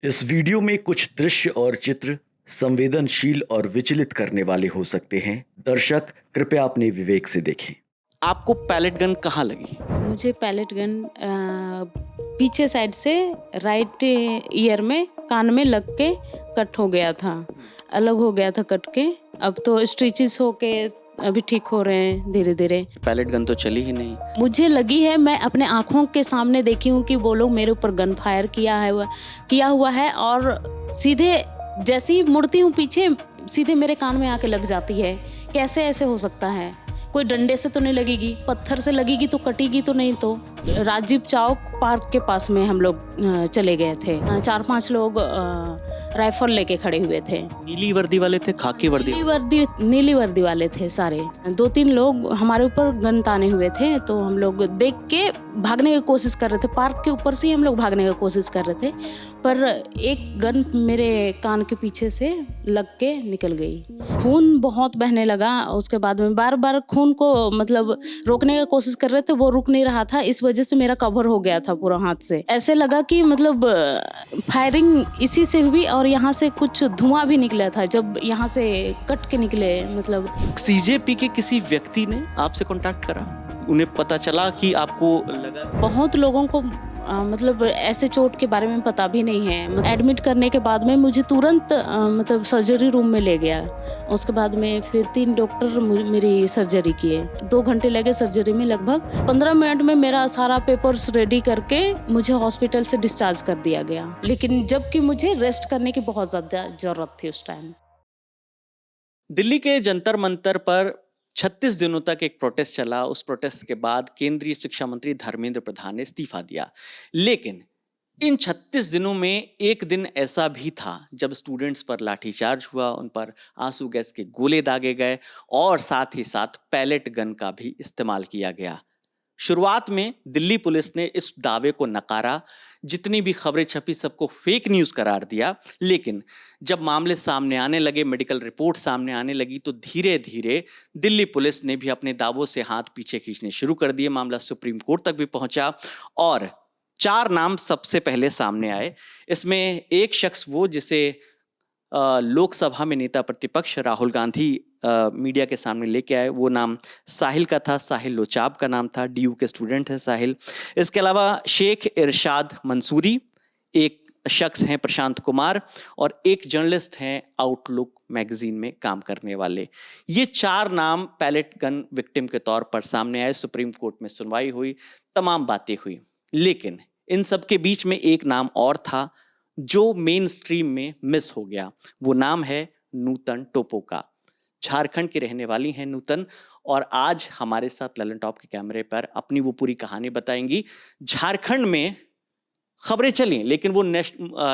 इस वीडियो में कुछ दृश्य और चित्र संवेदनशील और विचलित करने वाले हो सकते हैं। दर्शक कृपया अपने विवेक से देखें। आपको पैलेट गन कहाँ लगी? मुझे पैलेट गन पीछे साइड से राइट ईयर में कान में लग के कट हो गया था, अलग हो गया था कट के। अब तो स्टिचेस होके अभी ठीक हो रहे हैं धीरे धीरे। पैलेट गन तो चली ही नहीं। मुझे लगी है, मैं अपने आँखों के सामने देखी हूँ कि वो लोग मेरे ऊपर गन फायर किया हुआ है और सीधे जैसे ही मुड़ती हूँ पीछे सीधे मेरे कान में आके लग जाती है। कैसे ऐसे हो सकता है? कोई डंडे से तो नहीं लगेगी, पत्थर से लगेगी तो कटेगी तो नहीं। तो राजीव चौक पार्क के पास में हम लोग चले गए थे। 4-5 लोग राइफल लेके खड़े हुए थे। नीली वर्दी वाले थे, खाकी वर्दी? नीली वर्दी वाले थे सारे। 2-3 लोग हमारे ऊपर गन ताने हुए थे, तो हम लोग देख के भागने की कोशिश कर रहे थे। पार्क के ऊपर से ही हम लोग भागने की कोशिश कर रहे थे, पर एक गन मेरे कान के पीछे से लग के निकल गई। खून बहुत बहने लगा। उसके बाद में बार बार खून को मतलब रोकने की कोशिश कर रहे थे, वो रुक नहीं रहा था। इस वजह से मेरा कवर हो गया था पूरा हाथ से। ऐसे लगा कि मतलब फायरिंग इसी से हुई और यहाँ से कुछ धुआं भी निकला था जब यहाँ से कट के निकले। मतलब सीजेपी के किसी व्यक्ति ने आपसे कांटेक्ट करा? उन्हें पता चला कि आपको लगा? बहुत लोगों को मतलब ऐसे चोट के बारे में पता भी नहीं है। एडमिट करने के बाद में मुझे तुरंत मतलब सर्जरी रूम में ले गया। उसके बाद में फिर 3 डॉक्टर मेरी सर्जरी किए। 2 घंटे लगे सर्जरी में। लगभग 15 मिनट में मेरा सारा पेपर्स रेडी करके मुझे हॉस्पिटल से डिस्चार्ज कर दिया गया, लेकिन जबकि मुझे रेस्ट करने की बहुत ज़्यादा ज़रूरत थी उस टाइम। दिल्ली के जंतर मंतर पर 36 दिनों तक एक प्रोटेस्ट चला। उस प्रोटेस्ट के बाद केंद्रीय शिक्षा मंत्री धर्मेंद्र प्रधान ने इस्तीफा दिया। लेकिन इन 36 दिनों में एक दिन ऐसा भी था जब स्टूडेंट्स पर लाठीचार्ज हुआ, उन पर आंसू गैस के गोले दागे गए और साथ ही साथ पैलेट गन का भी इस्तेमाल किया गया। शुरुआत में दिल्ली पुलिस ने इस दावे को नकारा, जितनी भी खबरें छपी सबको फेक न्यूज़ करार दिया। लेकिन जब मामले सामने आने लगे, मेडिकल रिपोर्ट सामने आने लगी, तो धीरे धीरे दिल्ली पुलिस ने भी अपने दावों से हाथ पीछे खींचने शुरू कर दिए। मामला सुप्रीम कोर्ट तक भी पहुंचा और 4 नाम सबसे पहले सामने आए। इसमें एक शख्स वो जिसे लोकसभा में नेता प्रतिपक्ष राहुल गांधी मीडिया के सामने लेके आए, वो नाम साहिल का था। साहिल लोचाब का नाम था, डीयू के स्टूडेंट हैं साहिल। इसके अलावा शेख इरशाद मंसूरी, एक शख्स हैं प्रशांत कुमार और एक जर्नलिस्ट हैं आउटलुक मैगजीन में काम करने वाले। ये 4 नाम पैलेट गन विक्टिम के तौर पर सामने आए। सुप्रीम कोर्ट में सुनवाई हुई, तमाम बातें हुई, लेकिन इन सब के बीच में एक नाम और था जो मेन स्ट्रीम में मिस हो गया। वो नाम है नूतन टोप्पो। झारखंड की रहने वाली हैं नूतन और आज हमारे साथ ललन टॉप के कैमरे पर अपनी वो पूरी कहानी बताएंगी। झारखंड में खबरें चली लेकिन वो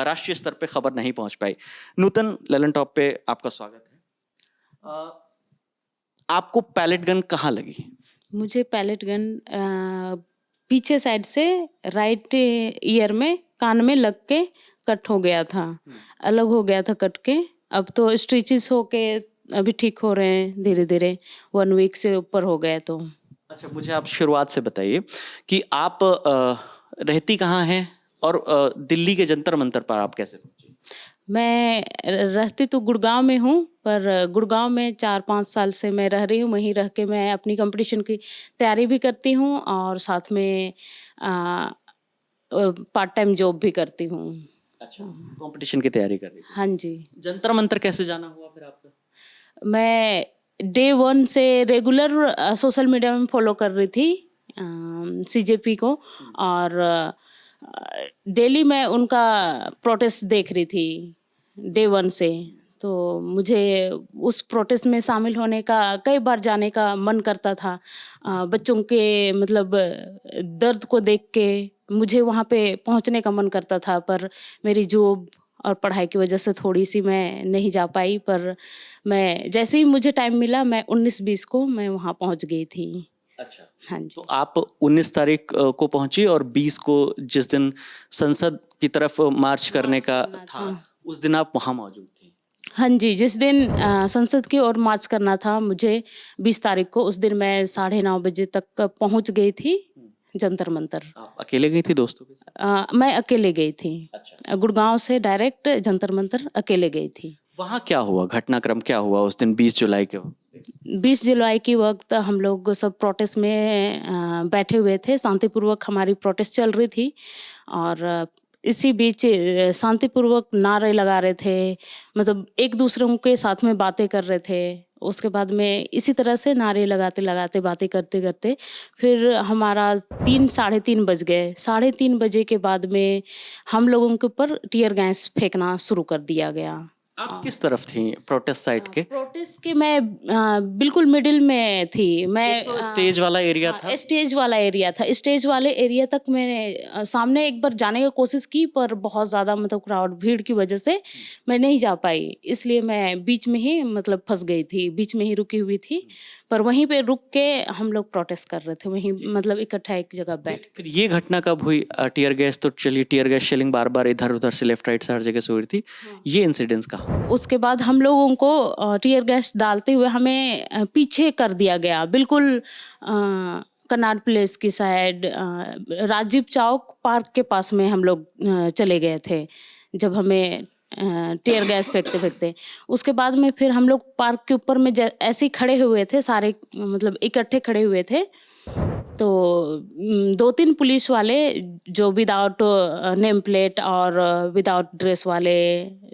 राष्ट्रीय स्तर पे खबर नहीं पहुंच पाई। नूतन, ललन टॉप पे आपका स्वागत है। आपको पैलेट गन कहाँ लगी? मुझे पैलेट गन पीछे साइड से राइट ईयर में कान में लग के कट हो गया था, अलग हो गया था कट के। अब तो स्टिचेस होके अभी ठीक हो रहे हैं धीरे धीरे। 1 वीक से ऊपर हो गए। तो अच्छा, मुझे आप शुरुआत से बताइए कि आप रहती कहाँ हैं और दिल्ली के जंतर मंतर पर आप कैसे पहुंची? मैं रहती तो गुड़गांव में हूँ, पर गुड़गांव में 4-5 साल से मैं रह रही हूँ। वहीं रह के मैं अपनी कंपटीशन की तैयारी भी करती हूँ और साथ में पार्ट टाइम जॉब भी करती हूँ। अच्छा, कंपटीशन की तैयारी कर रही हैं? हाँ जी। जंतर मंतर कैसे जाना हुआ फिर आपका? मैं डे 1 से रेगुलर सोशल मीडिया में फॉलो कर रही थी सीजेपी को, और डेली मैं उनका प्रोटेस्ट देख रही थी डे 1 से। तो मुझे उस प्रोटेस्ट में शामिल होने का, कई बार जाने का मन करता था। बच्चों के मतलब दर्द को देख के मुझे वहाँ पे पहुँचने का मन करता था, पर मेरी जॉब और पढ़ाई की वजह से थोड़ी सी मैं नहीं जा पाई। पर मैं जैसे ही मुझे टाइम मिला, मैं 19-20 को मैं वहाँ पहुँच गई थी। अच्छा, हाँ जी। तो आप 19 तारीख को पहुंची और 20 को जिस दिन संसद की तरफ मार्च करने का था, उस दिन आप वहाँ मौजूद थी? हाँ जी, जिस दिन संसद की ओर मार्च करना था मुझे 20 तारीख को, उस दिन मैं 9:30 बजे तक पहुँच गई थी जंतर मंतर। आप अकेले गई थी दोस्तों के साथ? मैं अकेले गई थी। अच्छा। गुड़गांव से डायरेक्ट जंतर मंतर अकेले गई थी। वहाँ क्या हुआ, घटनाक्रम क्या हुआ उस दिन 20 जुलाई के वक्त? 20 जुलाई के वक्त हम लोग सब प्रोटेस्ट में बैठे हुए थे। शांतिपूर्वक हमारी प्रोटेस्ट चल रही थी और इसी बीच शांतिपूर्वक नारे लगा रहे थे, मतलब एक दूसरों के साथ में बातें कर रहे थे। उसके बाद में इसी तरह से नारे लगाते लगाते बातें करते करते फिर हमारा 3 साढ़े 3 बज गए। 3:30 बजे के बाद में हम लोगों के ऊपर टीयर गैस फेंकना शुरू कर दिया गया। आप किस तरफ थी प्रोटेस्ट साइट के? प्रोटेस्ट के मैं बिल्कुल मिडिल में थी। मैं एक तो स्टेज वाला एरिया था। स्टेज वाला एरिया था। स्टेज वाले एरिया तक मैंने सामने एक बार जाने की कोशिश की, पर बहुत ज़्यादा मतलब क्राउड भीड़ की वजह से मैं नहीं जा पाई। इसलिए मैं बीच में ही मतलब फंस गई थी, बीच में ही रुकी हुई थी। पर वहीं पे रुक के हम लोग प्रोटेस्ट कर रहे थे, वहीं मतलब इकट्ठा एक जगह बैठ। फिर ये घटना कब हुई? टीयर गैस तो चलिए, टीयर गैस शेलिंग बार बार इधर उधर से लेफ्ट राइट से हर जगह से हो रही थी। ये इंसिडेंट्स कहाँ? उसके बाद हम लोगों को टीयर गैस डालते हुए हमें पीछे कर दिया गया, बिल्कुल कनाट प्लेस की साइड राजीव चौक पार्क के पास में हम लोग चले गए थे जब हमें टीयर गैस फेंकते फेंकते। उसके बाद में फिर हम लोग पार्क के ऊपर में ऐसे ही खड़े हुए थे, सारे मतलब इकट्ठे खड़े हुए थे। तो 2-3 पुलिस वाले जो विदाउट नेम प्लेट और विदाउट ड्रेस वाले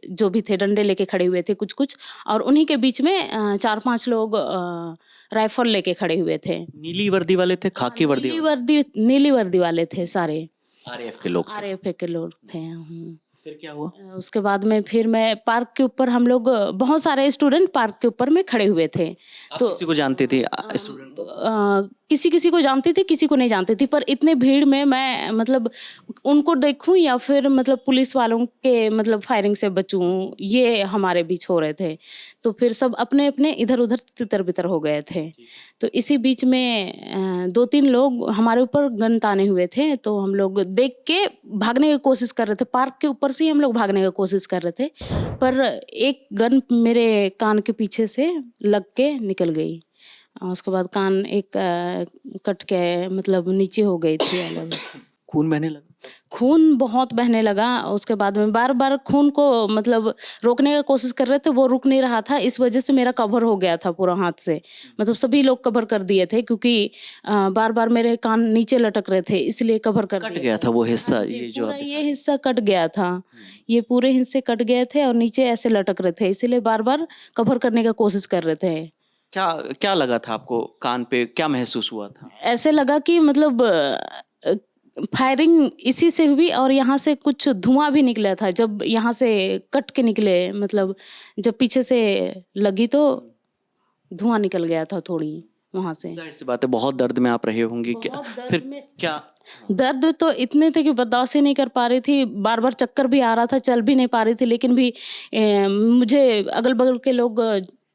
जो भी थे, डंडे लेके खड़े हुए थे कुछ कुछ, और उन्हीं के बीच में 4-5 लोग राइफल लेके खड़े हुए थे। नीली वर्दी वाले थे, खाकी वर्दी? नीली वर्दी वाले थे सारे। आरएएफ के लोग थे। आरएएफ के लोग थे। फिर क्या हुआ? उसके बाद में फिर मैं पार्क के ऊपर, हम लोग बहुत सारे स्टूडेंट पार्क के ऊपर में खड़े हुए थे। तो किसी को जानती थी स्टूडेंट? किसी किसी को जानती थी, किसी को नहीं जानती थी। पर इतने भीड़ में मैं मतलब उनको देखूं या फिर मतलब पुलिस वालों के मतलब फायरिंग से बचूं, ये हमारे बीच हो रहे थे। तो फिर सब अपने अपने इधर उधर तितर बितर हो गए थे। तो इसी बीच में 2-3 लोग हमारे ऊपर गन ताने हुए थे। तो हम लोग देख के भागने की कोशिश कर रहे थे, पार्क के ऊपर से ही हम लोग भागने की कोशिश कर रहे थे। पर एक गन मेरे कान के पीछे से लग के निकल गई। उसके बाद कान एक कट के मतलब नीचे हो गई थी अलग। खून बहने लगा? खून बहुत बहने लगा। उसके बाद में बार बार खून को मतलब रोकने की कोशिश कर रहे थे, वो रुक नहीं रहा था। इस वजह से मेरा कवर हो गया था पूरा हाथ से, मतलब सभी लोग कवर कर दिए थे क्योंकि बार बार मेरे कान नीचे लटक रहे थे, इसलिए कवर कर कट गया था वो हिस्सा। ये जो पूरा ये हिस्सा कट गया था, ये पूरे हिस्से कट गए थे और नीचे ऐसे लटक रहे थे, इसीलिए बार बार कवर करने की कोशिश कर रहे थे। क्या क्या लगा था आपको कान पे? क्या महसूस हुआ था? ऐसे लगा कि मतलब फायरिंग इसी से हुई और यहाँ से कुछ धुआं भी निकला था जब यहाँ से कट के निकले, मतलब जब पीछे से लगी तो धुआं निकल गया था थोड़ी वहाँ से। जाहिर सी बात है, बहुत दर्द में आप रहे होंगी। क्या फिर क्या? दर्द तो इतने थे कि बर्दाश्त ही नहीं कर पा रही थी। बार बार चक्कर भी आ रहा था, चल भी नहीं पा रही थी। लेकिन भी मुझे अगल बगल के लोग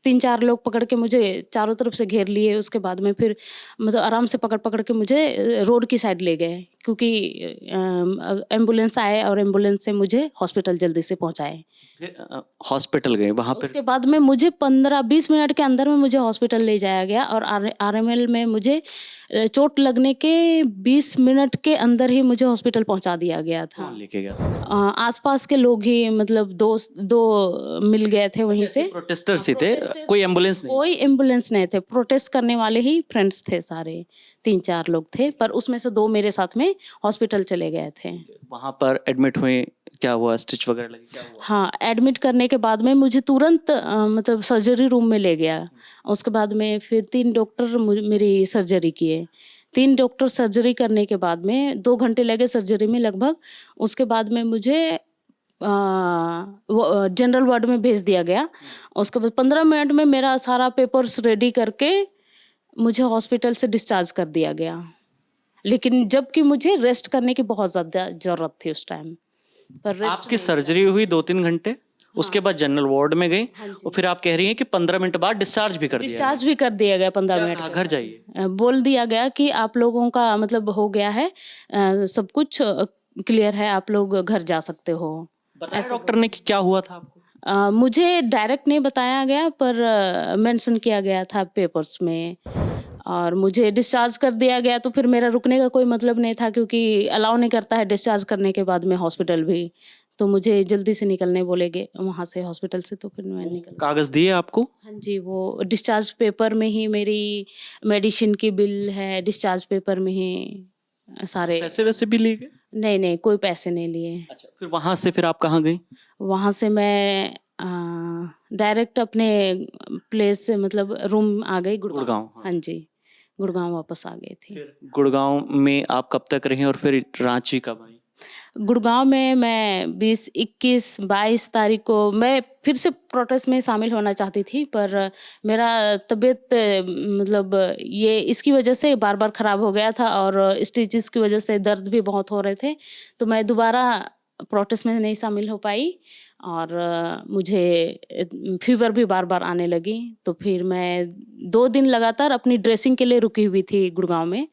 3-4 लोग पकड़ के मुझे चारों तरफ से घेर लिए। उसके बाद में फिर मतलब आराम से पकड़ पकड़ के मुझे रोड की साइड ले गए क्योंकि एम्बुलेंस आए और एम्बुलेंस से मुझे हॉस्पिटल जल्दी से पहुंचाए। हॉस्पिटल गए वहाँ पर? उसके बाद में मुझे 15-20 मिनट के अंदर में मुझे हॉस्पिटल ले जाया गया और आरएमएल में मुझे चोट लगने के 20 मिनट के अंदर ही मुझे हॉस्पिटल पहुंचा दिया गया था। कौन लेके गया था? आसपास के लोग ही, मतलब दोस्त दो मिल गए थे वहीं से। प्रोटेस्टर्स ही थे, कोई एम्बुलेंस नहीं? कोई एम्बुलेंस नहीं थे, प्रोटेस्ट करने वाले ही फ्रेंड्स थे सारे। 3-4 लोग थे, पर उसमें से 2 मेरे साथ में हॉस्पिटल चले गए थे। वहाँ पर एडमिट हुए? क्या हुआ? स्टिच वगैरह लगी? क्या हुआ? हाँ, एडमिट करने के बाद में मुझे तुरंत मतलब सर्जरी रूम में ले गया। उसके बाद में फिर 3 डॉक्टर मेरी सर्जरी किए। 3 डॉक्टर सर्जरी करने के बाद में 2 घंटे लगे सर्जरी में लगभग। उसके बाद में मुझे जनरल वार्ड में भेज दिया गया। उसके बाद 15 मिनट में मेरा सारा पेपर्स रेडी करके मुझे हॉस्पिटल से डिस्चार्ज कर दिया गया। लेकिन जबकि मुझे रेस्ट करने की बहुत ज़्यादा ज़रूरत थी उस टाइम पर। रेस्ट आपकी सर्जरी हुई 2-3 घंटे, उसके बाद जनरल वार्ड में गई और फिर आप कह रही हैं कि 15 मिनट बाद डिस्चार्ज भी कर दिया? डिस्चार्ज भी कर दिया गया 15 मिनट। घर जाइए बोल दिया गया कि आप लोगों का मतलब हो गया है, सब कुछ क्लियर है, आप लोग घर जा सकते हो। बताया डॉक्टर ने कि क्या हुआ था आपको? मुझे डायरेक्ट नहीं बताया गया, पर मेंशन किया गया था पेपर्स में। और मुझे डिस्चार्ज कर दिया गया, तो फिर मेरा रुकने का कोई मतलब नहीं था, क्योंकि अलाउ नहीं करता है डिस्चार्ज करने के बाद में हॉस्पिटल भी। तो मुझे जल्दी से निकलने बोले गए वहाँ से हॉस्पिटल से, तो फिर मैं निकल। कागज दिए आपको? हाँ जी, वो डिस्चार्ज पेपर में ही मेरी मेडिसिन की बिल है, डिस्चार्ज पेपर में ही सारे। पैसे वैसे भी लिए गए? नहीं नहीं, कोई पैसे नहीं लिए। अच्छा, फिर वहां से फिर आप कहाँ गई? वहाँ से मैं डायरेक्ट अपने प्लेस से, मतलब रूम आ गई गुड़गांव, हाँ। हाँ जी, गुड़गांव वापस आ गई थी। फिर गुड़गांव में आप कब तक रही और फिर रांची कब आई? गुड़गांव में मैं 20, 21, 22 तारीख को मैं फिर से प्रोटेस्ट में शामिल होना चाहती थी, पर मेरा तबीयत मतलब ये इसकी वजह से बार बार ख़राब हो गया था, और स्टिचेस की वजह से दर्द भी बहुत हो रहे थे, तो मैं दोबारा प्रोटेस्ट में नहीं शामिल हो पाई। और मुझे फीवर भी बार बार आने लगी, तो फिर मैं 2 दिन लगातार अपनी ड्रेसिंग के लिए रुकी हुई थी गुड़गांव में।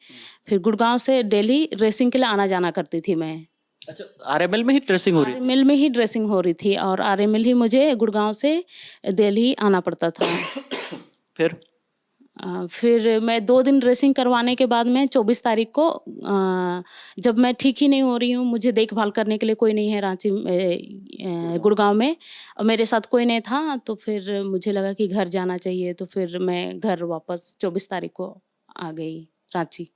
फिर गुड़गांव से दिल्ली ड्रेसिंग के लिए आना जाना करती थी मैं। अच्छा, आरएमएल में ही ड्रेसिंग हो रही थी? मिल में ही ड्रेसिंग हो रही थी, और आरएमएल ही मुझे गुड़गांव से दिल्ली आना पड़ता था। फिर फिर मैं 2 दिन ड्रेसिंग करवाने के बाद में 24 तारीख को जब मैं ठीक ही नहीं हो रही हूँ, मुझे देखभाल करने के लिए कोई नहीं है रांची गुड़गांव में, और मेरे साथ कोई नहीं था, तो फिर मुझे लगा कि घर जाना चाहिए, तो फिर मैं घर वापस 24 तारीख को आ गई रांची।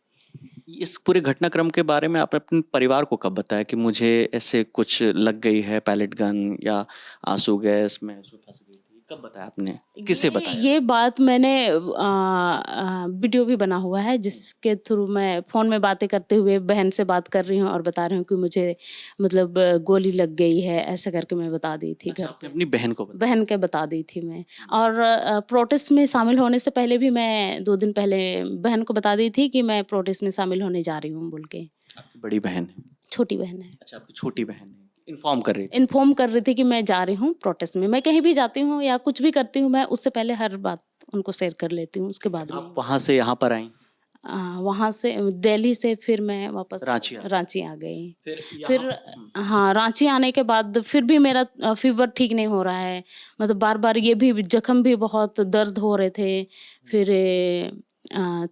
इस पूरे घटनाक्रम के बारे में आपने अपने परिवार को कब बताया कि मुझे ऐसे कुछ लग गई है, पैलेट गन या आंसू गैस में फंस गई थी? कब बताया आपने, किसे बताया? ये बात मैंने वीडियो भी बना हुआ है, जिसके थ्रू मैं फ़ोन में बातें करते हुए बहन से बात कर रही हूँ और बता रही हूँ कि मुझे मतलब गोली लग गई है, ऐसा करके मैं बता दी थी। अच्छा, घर आपने अपनी बहन को बताया? बहन के बता दी थी मैं। और प्रोटेस्ट में शामिल होने से पहले भी मैं 2 दिन पहले बहन को बता दी थी कि मैं प्रोटेस्ट में शामिल होने जा रही हूँ बोल के। आपकी बड़ी बहन है? छोटी बहन है। अच्छा, आपकी छोटी बहन है, इन्फॉर्म कर रही थी? इन्फॉर्म कर रही थी कि मैं जा रही हूँ प्रोटेस्ट में। मैं कहीं भी जाती हूँ या कुछ भी करती हूँ, मैं उससे पहले हर बात उनको शेयर कर लेती हूँ, उसके बाद में। आप वहां से यहाँ पर आई? वहाँ से दिल्ली से फिर मैं वापस रांची आ गई। फिर हाँ, रांची आने के बाद फिर भी मेरा फीवर ठीक नहीं हो रहा है, मतलब बार बार ये भी जख्म भी बहुत दर्द हो रहे थे, फिर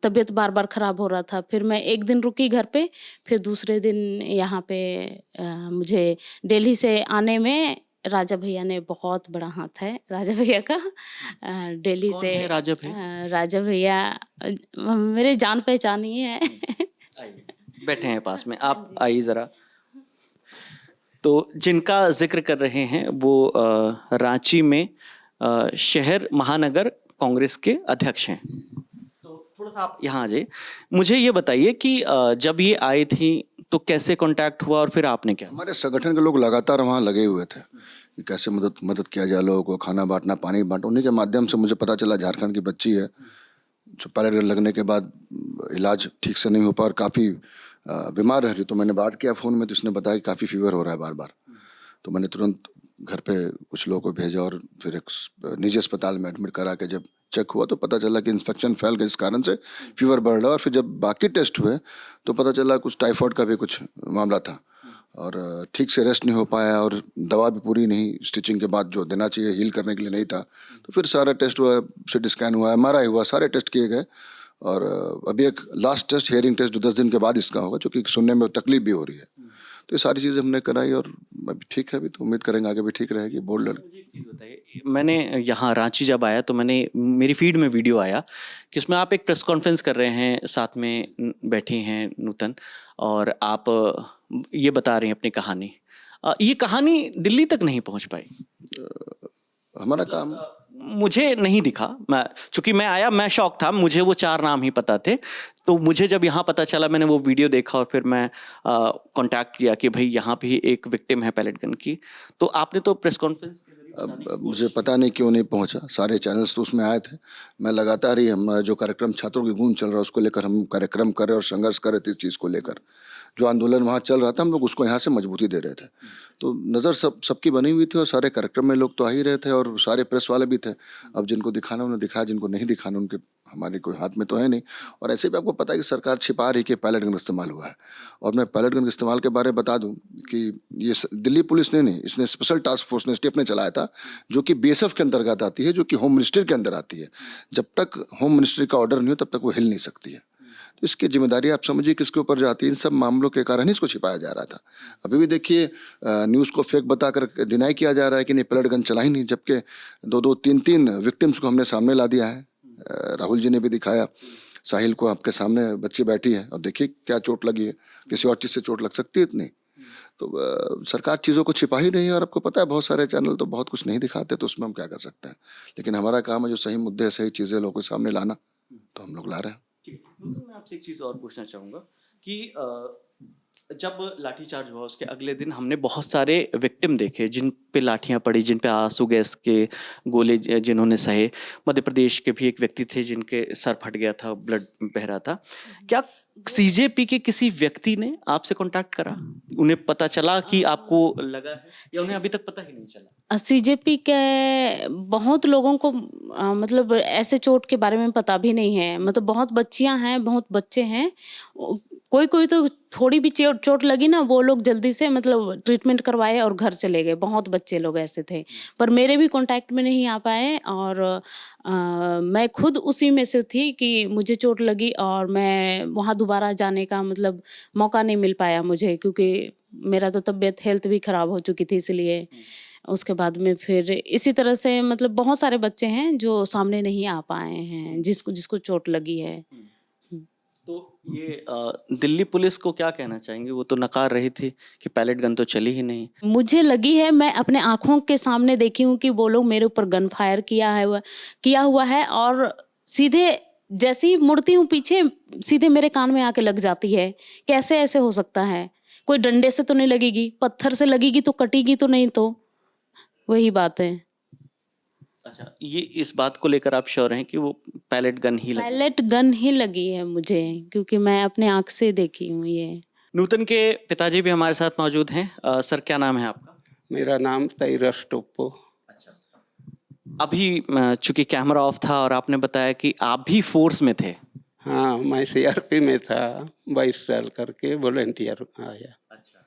तबीयत बार बार ख़राब हो रहा था। फिर मैं 1 दिन रुकी घर पे, फिर दूसरे दिन यहाँ पे मुझे दिल्ली से आने में राजा भैया ने बहुत बड़ा हाथ है राजा भैया का। दिल्ली कौन से है राजा भैया? राजा भैया मेरे जान पहचान ही है। आइए, बैठे हैं पास में, आप आइए ज़रा। तो जिनका जिक्र कर रहे हैं वो रांची में शहर महानगर कांग्रेस के अध्यक्ष हैं। तो थोड़ा सा आप यहाँ आ जाइए। मुझे ये बताइए कि जब ये आई थी तो कैसे कांटेक्ट हुआ और फिर आपने क्या? हमारे संगठन के लोग लगातार वहाँ लगे हुए थे कि कैसे मदद किया जाए, लोगों को खाना बांटना, पानी बांटना। उन्हीं के माध्यम से मुझे पता चला झारखंड की बच्ची है जो पैलेट गन लगने के बाद इलाज ठीक से नहीं हो पा और काफ़ी बीमार रह रही। तो मैंने बात किया फ़ोन में, तो उसने बताया कि काफ़ी फीवर हो रहा है बार बार। तो मैंने तुरंत घर पे कुछ लोगों को भेजा और फिर एक निजी अस्पताल में एडमिट करा के जब चेक हुआ तो पता चला कि इन्फेक्शन फैल गया, इस कारण से फीवर बढ़ रहा। और फिर जब बाकी टेस्ट हुए तो पता चला कुछ टाइफाइड का भी कुछ मामला था, और ठीक से रेस्ट नहीं हो पाया, और दवा भी पूरी नहीं स्टिचिंग के बाद जो देना चाहिए हील करने के लिए नहीं था। तो फिर सारा टेस्ट हुआ, सीटी स्कैन हुआ, MRI हुआ, सारे टेस्ट किए गए। और अभी एक लास्ट टेस्ट, हियरिंग टेस्ट, जो 10 दिन के बाद इसका होगा, क्योंकि सुनने में तकलीफ भी हो रही है। तो ये सारी चीज़ें हमने कराई और अभी ठीक है। अभी तो उम्मीद करेंगे आगे भी ठीक रहेगी। बोल लड़ मुझे एक चीज़ बताइए, मैंने यहाँ रांची जब आया तो मैंने मेरी फीड में वीडियो आया कि उसमें आप एक प्रेस कॉन्फ्रेंस कर रहे हैं, साथ में बैठी हैं नूतन, और आप ये बता रही हैं अपनी कहानी। ये कहानी दिल्ली तक नहीं पहुँच पाई। हमारा काम मुझे नहीं दिखा, चूंकि मैं आया, मैं शॉक था, मुझे वो 4 नाम ही पता थे। तो मुझे जब यहाँ पता चला, मैंने वो वीडियो देखा और फिर मैं कांटेक्ट किया कि भाई यहाँ भी एक विक्टिम है पैलेट गन की। तो आपने तो प्रेस कॉन्फ्रेंस के जरिए अब मुझे पता नहीं क्यों नहीं पहुंचा। सारे चैनल्स तो उसमें आए थे। मैं लगातार ही हमारा जो कार्यक्रम छात्रों की गूंज चल रहा है उसको लेकर हम कार्यक्रम कर रहे और संघर्ष कर रहे थे। इस चीज़ को लेकर जो आंदोलन वहाँ चल रहा था, हम लोग उसको यहाँ से मजबूती दे रहे थे। तो नज़र सबकी बनी हुई थी और सारे कार्यक्रम में लोग तो आ ही रहे थे और सारे प्रेस वाले भी थे। अब जिनको दिखाना उन्हें दिखाया, जिनको नहीं दिखाना उनके हमारे कोई हाथ में तो है नहीं। और ऐसे भी आपको पता है कि सरकार छिपा रही कि पायलट गन इस्तेमाल हुआ है। और मैं पायलट गन के इस्तेमाल के बारे में बता दूं कि ये दिल्ली पुलिस ने नहीं, इसने स्पेशल टास्क फोर्स ने स्टेप ने चलाया था, जो कि BSF के अंतर्गत आती है, जो कि होम मिनिस्ट्री के अंदर आती है। जब तक होम मिनिस्ट्री का ऑर्डर नहीं हो तब तक वो हिल नहीं सकती है। तो इसकी जिम्मेदारी आप समझिए किसके ऊपर जाती है। इन सब मामलों के कारण ही इसको छिपाया जा रहा था। अभी भी देखिए न्यूज़ को फेक बताकर डिनाई किया जा रहा है कि नहीं पैलेट गन चला ही नहीं, जबकि 2-2, 3-3 विक्टिम्स को हमने सामने ला दिया है। राहुल जी ने भी दिखाया, साहिल को आपके सामने बच्ची बैठी है और देखिए क्या चोट लगी है, किसी और चीज़ से चोट लग सकती है इतनी। तो सरकार चीज़ों को छिपा ही रही है। और आपको पता है बहुत सारे चैनल तो बहुत कुछ नहीं दिखाते, तो उसमें हम क्या कर सकते हैं। लेकिन हमारा काम है जो सही मुद्दे, सही चीज़ें लोगों के सामने लाना, तो हम लोग ला रहे हैं। तो मैं आपसे एक चीज़ और पूछना चाहूँगा कि जब लाठीचार्ज हुआ उसके अगले दिन हमने बहुत सारे विक्टिम देखे जिन पे लाठियां पड़ी, जिन पे आंसू गैस के गोले जिन्होंने सहे। मध्य प्रदेश के भी एक व्यक्ति थे जिनके सर फट गया था, ब्लड बह रहा था। क्या CJP के किसी व्यक्ति ने आपसे कांटेक्ट करा? उन्हें पता चला कि आपको लगा है, या उन्हें अभी तक पता ही नहीं चला? CJP के बहुत लोगों को मतलब ऐसे चोट के बारे में पता भी नहीं है। मतलब बहुत बच्चियां हैं, बहुत बच्चे हैं, कोई कोई तो थोड़ी भी चोट लगी ना, वो लोग जल्दी से मतलब ट्रीटमेंट करवाए और घर चले गए। बहुत बच्चे लोग ऐसे थे, पर मेरे भी कांटेक्ट में नहीं आ पाए। और मैं खुद उसी में से थी कि मुझे चोट लगी और मैं वहाँ दोबारा जाने का मतलब मौका नहीं मिल पाया मुझे, क्योंकि मेरा तो तबीयत हेल्थ भी ख़राब हो चुकी थी। इसलिए उसके बाद में फिर इसी तरह से मतलब बहुत सारे बच्चे हैं जो सामने नहीं आ पाए हैं, जिसको चोट लगी है। तो ये दिल्ली पुलिस को क्या कहना चाहेंगे? वो तो नकार रही थी कि पैलेट गन तो चली ही नहीं। मुझे लगी है, मैं अपने आँखों के सामने देखी हूँ कि वो लोग मेरे ऊपर गन फायर किया हुआ है और सीधे जैसे ही मुड़ती हूँ पीछे, सीधे मेरे कान में आके लग जाती है। कैसे ऐसे हो सकता है? कोई डंडे से तो नहीं लगेगी, पत्थर से लगेगी तो कटेगी तो नहीं, तो वही बात है। अच्छा, ये इस बात को लेकर आप श्योर हैं कि वो पैलेट गन ही लगी? पैलेट गन ही लगी है मुझे, क्योंकि मैं अपने आँख से देखी हूँ ये। नूतन के पिताजी भी हमारे साथ मौजूद हैं। सर, क्या नाम है आपका? मेरा नाम तैरस टोप्पो। अच्छा, अभी चूंकि कैमरा ऑफ था और आपने बताया कि आप भी फोर्स में थे। हाँ, मैं CRP में था, 22 साल करके वॉलंटियर आया। अच्छा,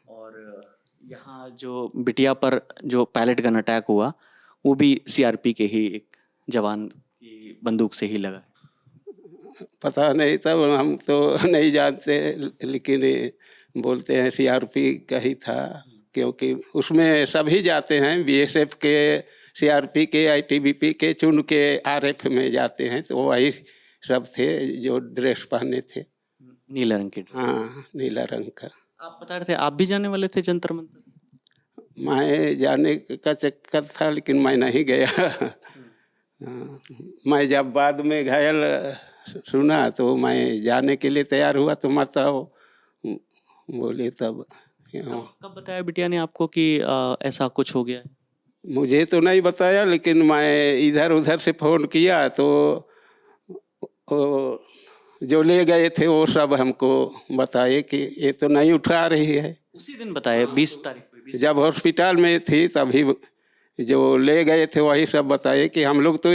और यहाँ जो बिटिया पर जो पैलेट गन अटैक हुआ वो भी CRP के ही एक जवान की बंदूक से ही लगा? पता नहीं था, हम तो नहीं जानते, लेकिन बोलते हैं CRP का ही था, क्योंकि उसमें सभी जाते हैं, BSF के, CRP के, ITBP के, चुन के RF में जाते हैं, तो वही सब थे जो ड्रेस पहने थे, नीला रंग की। हाँ, नीला रंग का। आप बता रहे थे आप भी जाने वाले थे जंतर मंतर? मैं जाने का चक्कर था, लेकिन मैं नहीं गया। हाँ, मैं जब बाद में घायल सुना तो मैं जाने के लिए तैयार हुआ, तो माता बोले तब। कब बताया बिटिया ने आपको कि ऐसा कुछ हो गया है? मुझे तो नहीं बताया, लेकिन मैं इधर उधर से फ़ोन किया तो जो ले गए थे वो सब हमको बताए कि ये तो नहीं उठा रही है। उसी दिन बताया, 20 तारीख को? जब हॉस्पिटल में थी तभी जो ले गए थे वही सब बताए कि हम लोग तो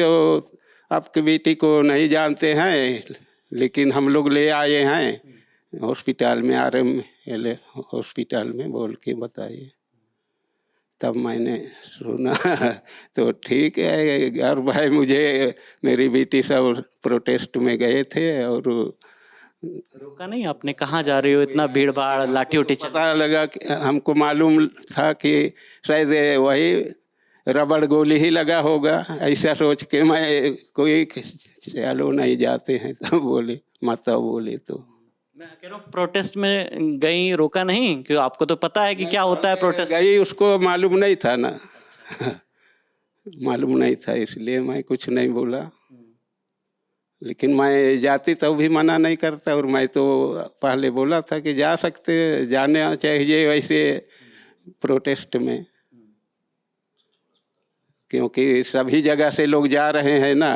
आपकी बेटी को नहीं जानते हैं, लेकिन हम लोग ले आए हैं हॉस्पिटल में, RM हॉस्पिटल में, बोल के बताइए। तब मैंने सुना तो ठीक है। और भाई मुझे, मेरी बेटी सब प्रोटेस्ट में गए थे और रोका नहीं आपने? कहाँ जा रहे हो, इतना भीड़ भाड़, लाठी उठी? पता लगा कि हमको मालूम था कि शायद वही रबड़ गोली ही लगा होगा, ऐसा सोच के मैं कोई चलो नहीं जाते हैं, तो बोले माता बोले। तो मैं कह रहा हूँ प्रोटेस्ट में गई, रोका नहीं? क्यों, आपको तो पता है कि क्या होता है प्रोटेस्ट? गई, उसको मालूम नहीं था ना। मालूम नहीं था, इसलिए मैं कुछ नहीं बोला, लेकिन मैं जाती तब भी मना नहीं करता। और मैं तो पहले बोला था कि जा सकते, जाना चाहिए वैसे प्रोटेस्ट में, क्योंकि सभी जगह से लोग जा रहे हैं ना,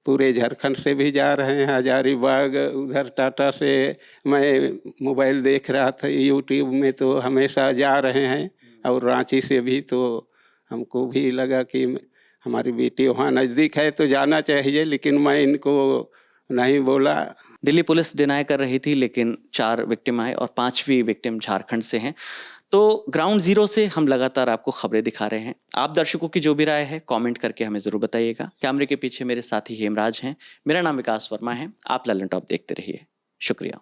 पूरे झारखंड से भी जा रहे हैं, हजारीबाग, उधर टाटा से मैं मोबाइल देख रहा था, YouTube में तो हमेशा जा रहे हैं, और रांची से भी। तो हमको भी लगा कि हमारी बेटी वहाँ नज़दीक है तो जाना चाहिए, लेकिन मैं इनको नहीं बोला। दिल्ली पुलिस डिनाई कर रही थी, लेकिन 4 विक्टिम आए और 5वीं विक्टिम झारखंड से हैं। तो ग्राउंड जीरो से हम लगातार आपको खबरें दिखा रहे हैं। आप दर्शकों की जो भी राय है कमेंट करके हमें ज़रूर बताइएगा। कैमरे के पीछे मेरे साथी हेमराज हैं, मेरा नाम विकास वर्मा है। आप ललन टॉप देखते रहिए। शुक्रिया।